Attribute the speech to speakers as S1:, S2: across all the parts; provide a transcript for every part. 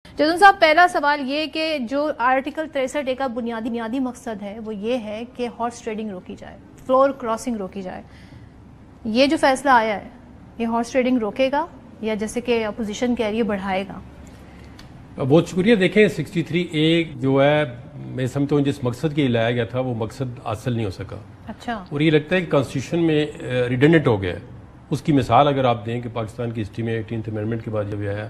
S1: جدون صاحب، پہلا سوال یہ کہ جو آرٹیکل 63 کا بنیادی مقصد ہے وہ یہ ہے کہ ہارس ٹریڈنگ روکی جائے، فلور کراسنگ روکی جائے. یہ جو فیصلہ آیا ہے یہ ہارس ٹریڈنگ روکے گا یا جیسے کہ اپوزیشن کہہ رہی ہے بڑھائے گا؟
S2: بہت شکریہ. دیکھیں 63A جو ہے میں سمجھتا ہوں جس مقصد کے لیے لایا گیا تھا وہ مقصد حاصل نہیں ہو سکا.
S1: اچھا. اور
S2: یہ لگتا ہے کہ کانسٹیٹیوشن میں ریڈنڈنٹ ہو گیا ہے. اس کی مثال اگر آپ دیں کہ پاکستان کی ہسٹری میں 18th امینڈمنٹ کے بعد جب یہ آیا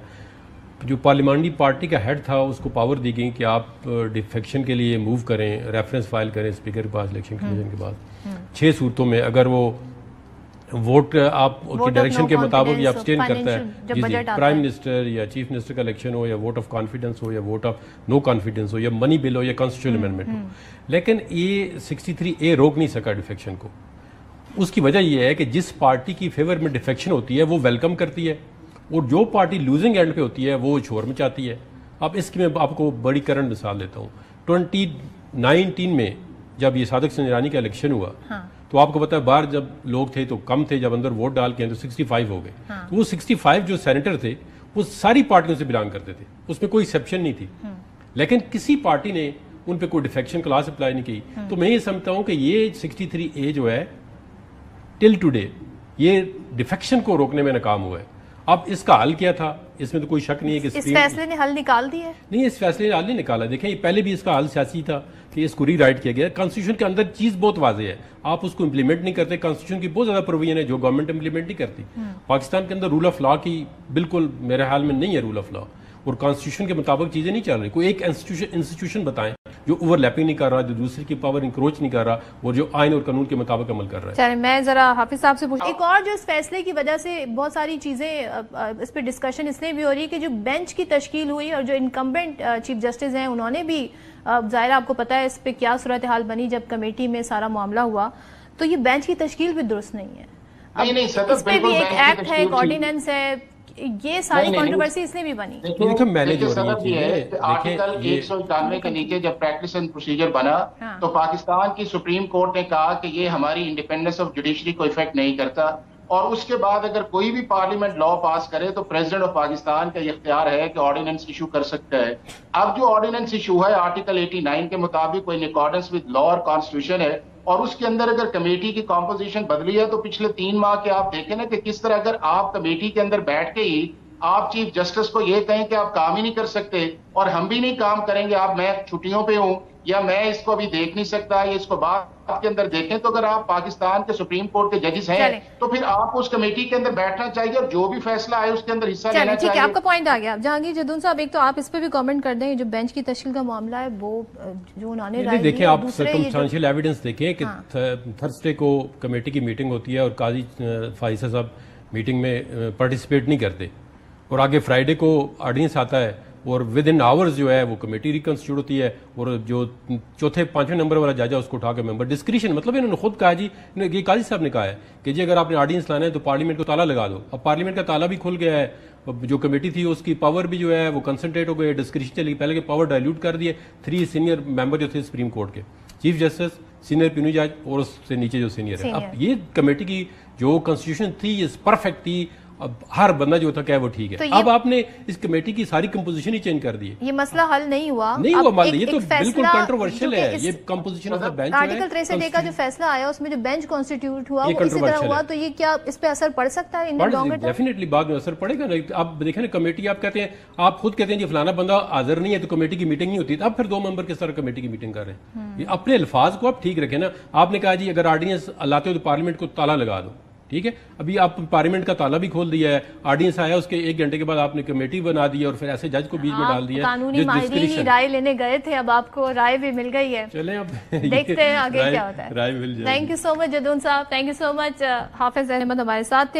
S2: جو پارلیمانی پارٹی کا ہیڈ تھا اس کو پاور دی گئی کہ آپ ڈیفیکشن کے لیے موو کریں، ریفرنس فائل کریں اسپیکر کے پاس الیکشن کمیشن کے بعد 6 صورتوں میں اگر وہ ووٹ آپ کی ڈائریکشن کے مطابق یا ابسٹین کرتا ہے، پرائم منسٹر یا چیف منسٹر کا الیکشن ہو یا ووٹ آف کانفیڈنس ہو یا ووٹ آف نو کانفیڈنس ہو یا منی بل ہو یا کانسٹیٹیوشنل امینڈمنٹ ہو. لیکن یہ 63A روک نہیں سکا ڈیفیکشن کو. اس کی وجہ یہ ہے کہ جس پارٹی کی فیور میں ڈیفیکشن ہوتی ہے وہ ویلکم کرتی ہے اور جو پارٹی لوزنگ اینڈ پہ ہوتی ہے وہ شور مچاتی ہے. اب اس کی میں آپ کو بڑی کرنٹ مثال دیتا ہوں. 2019 میں جب یہ صادق سنجرانی کا الیکشن ہوا تو آپ کو پتا ہے باہر جب لوگ تھے تو کم تھے، جب اندر ووٹ ڈال کے تو 65 ہو گئے. تو وہ 65 جو سینیٹر تھے وہ ساری پارٹیوں سے بلانگ کرتے تھے، اس میں کوئی ایکسیپشن نہیں تھی. لیکن کسی پارٹی نے ان پہ کوئی ڈیفیکشن کلاس اپلائی نہیں کی. تو میں یہ سمجھتا ہوں کہ یہ 63A جو ہے ٹل ٹوڈے یہ ڈیفیکشن کو روکنے میں ناکام ہوا ہے. اب اس کا حل کیا تھا؟ اس میں تو کوئی شک نہیں ہے کہ
S1: اس فیصلے نے حل نکال دیا ہے. نہیں،
S2: اس فیصلے نے حل نہیں نکالا. دیکھیں یہ پہلے بھی اس کا حل سیاسی تھا کہ اس کو ری رائٹ کیا گیا. کانسٹیٹیوشن کے اندر چیز بہت واضح ہے، آپ اس کو امپلیمنٹ نہیں کرتے. کانسٹیٹیوشن کی بہت زیادہ پروویژن ہے جو گورنمنٹ امپلیمنٹ نہیں کرتی. پاکستان کے اندر رول آف لا کی بالکل میرے خیال میں نہیں ہے رول آف لا، اور کانسٹیٹیوشن کے مطابق چیزیں نہیں چل رہی. کوئی ایک انسٹیٹیوشن بتائیں جو اوور لیپنگ نہیں کر رہا، جو دوسرے کی پاور انکروچ نہیں کر رہا اور جو آئین اور قانون کے مطابق عمل کر رہا ہے.
S1: چلیں میں ذرا حافظ صاحب سے پوچھوں، ایک اور جو اس فیصلے کی وجہ سے بہت ساری چیزیں اس پہ ڈسکشن اس لیے بھی ہو رہی ہے کہ جو بینچ کی تشکیل ہوئی اور جو انکمبنٹ چیف جسٹس ہیں انہوں نے بھی ظاہر آپ کو پتا ہے اس پہ کیا صورتحال بنی جب کمیٹی میں سارا معاملہ ہوا. تو یہ بینچ کی تشکیل بھی درست نہیں ہے. اس پہ بھی ایک ایکٹ ہے، ایک آرڈیننس ہے، یہ ساری کنٹروورسی اس نے بھی بنی.
S3: سبب یہ ہے کہ آرٹیکل 191 کے نیچے جب پریکٹس اینڈ پروسیجر بنا تو پاکستان کی سپریم کورٹ نے کہا کہ یہ ہماری انڈیپینڈنس آف جوڈیشری کو افیکٹ نہیں کرتا، اور اس کے بعد اگر کوئی بھی پارلیمنٹ لا پاس کرے تو پریزیڈنٹ آف پاکستان کا یہ اختیار ہے کہ آرڈیننس ایشو کر سکتا ہے. اب جو آرڈیننس ایشو ہے آرٹیکل 89 کے مطابق وہ ان اکارڈنس ود لا اور کانسٹیٹیوشن ہے، اور اس کے اندر اگر کمیٹی کی کمپوزیشن بدلی ہے تو پچھلے 3 ماہ کے آپ دیکھیں نا کہ کس طرح اگر آپ کمیٹی کے اندر بیٹھ کے ہی آپ چیف جسٹس کو یہ کہیں کہ آپ کام ہی نہیں کر سکتے اور ہم بھی نہیں کام کریں گے، آپ میں چھٹیوں پہ ہوں یا میں اس کو ابھی دیکھ نہیں سکتا یا اس کو بعد کے اندر دیکھیں، تو اگر آپ پاکستان کے سپریم کورٹ کے ججز ہیں تو پھر آپ اس کمیٹی کے اندر بیٹھنا چاہیے اور جو بھی فیصلہ آئے اس کے اندر حصہ لینا چاہیے.
S1: ٹھیک ہے، آپ کا پوائنٹ آ گیا. جہانگیر جدون صاحب ایک تو آپ اس پہ بھی کامنٹ کر دیں، جو بینچ کی تشکیل کا معاملہ ہے وہ جو انہوں نے
S2: دیکھیں آپ سرکمسٹانشیل ایویڈنس دیکھیں کہ تھرسڈے کو کمیٹی کی میٹنگ ہوتی ہے اور قاضی فائزہ صاحب میٹنگ میں پارٹیسپیٹ نہیں کرتے، اور آگے فرائیڈے کو آرڈیننس آتا ہے اور ود ان آورز جو ہے وہ کمیٹی ریکنسٹیٹیوٹ ہوتی ہے، اور جو چوتھے 5ویں نمبر والا جج ہے اس کو اٹھا کے ممبر ڈسکریشن، مطلب انہوں نے خود کہا جی، یہ قاضی صاحب نے کہا ہے کہ جی اگر آپ نے آرڈیننس لانا ہے تو پارلیمنٹ کو تالا لگا دو. اب پارلیمنٹ کا تالا بھی کھل گیا ہے، جو کمیٹی تھی اس کی پاور بھی جو ہے وہ کنسنٹریٹ ہو گئی، ڈسکریشن چلی. پہلے کے پاور ڈائلیوٹ کر دیے. 3 سینئر ممبر جو تھے سپریم کورٹ کے، چیف جسٹس، سینئر پینو جج اور اس سے نیچے جو سینئر ہے. اب یہ کمیٹی کی جو کنسٹیٹیوشن تھی یہ پرفیکٹ تھی، اب ہر بندہ جو تھا کہ وہ ٹھیک ہے. اب آپ نے اس کمیٹی کی ساری کمپوزیشن ہی چینج کر دی.
S1: یہ مسئلہ حل نہیں ہوا.
S2: یہ تو بالکل کنٹروورشل ہے. یہ کمپوزیشن آف دی بینچ ہے.
S1: آرٹیکل 63 کا جو فیصلہ آیا اس میں جو بینچ کانسٹیٹیوٹ ہوا وہ اسی طرح ہوا، تو یہ کیا اس پہ اثر پڑ سکتا ہے؟
S2: ڈیفینیٹلی بعد میں اثر پڑے گا. اب دیکھیں نا کمیٹی، آپ کہتے ہیں، آپ خود کہتے ہیں جی فلانا بندہ حاضر نہیں ہے تو کمیٹی کی میٹنگ نہیں ہوتی. اب پھر 2 ممبر کس طرح کمیٹی کی میٹنگ کر رہے ہیں؟ اپنے الفاظ کو آپ ٹھیک رکھیں نا. آپ نے کہا جی اگر آرڈیننس لاتے ہو تو پارلیمنٹ کو تالا لگا دو، ٹھیک ہے. ابھی آپ پارلیمنٹ کا تالا بھی کھول دیا ہے، آرڈیننس آیا اس کے 1 گھنٹے کے بعد آپ نے کمیٹی بنا دی اور پھر ایسے جج کو بیچ میں ڈال دیا.
S1: قانونی ماہرین رائے لینے گئے تھے، اب آپ کو رائے بھی مل گئی ہے.
S2: چلیں اب
S1: دیکھتے ہیں آگے کیا ہوتا ہے.
S2: رائے مل جائے.
S1: تھینک یو سو مچ جدون صاحب، تھینک یو سو مچ. حافظ احمد ہمارے ساتھ تھے.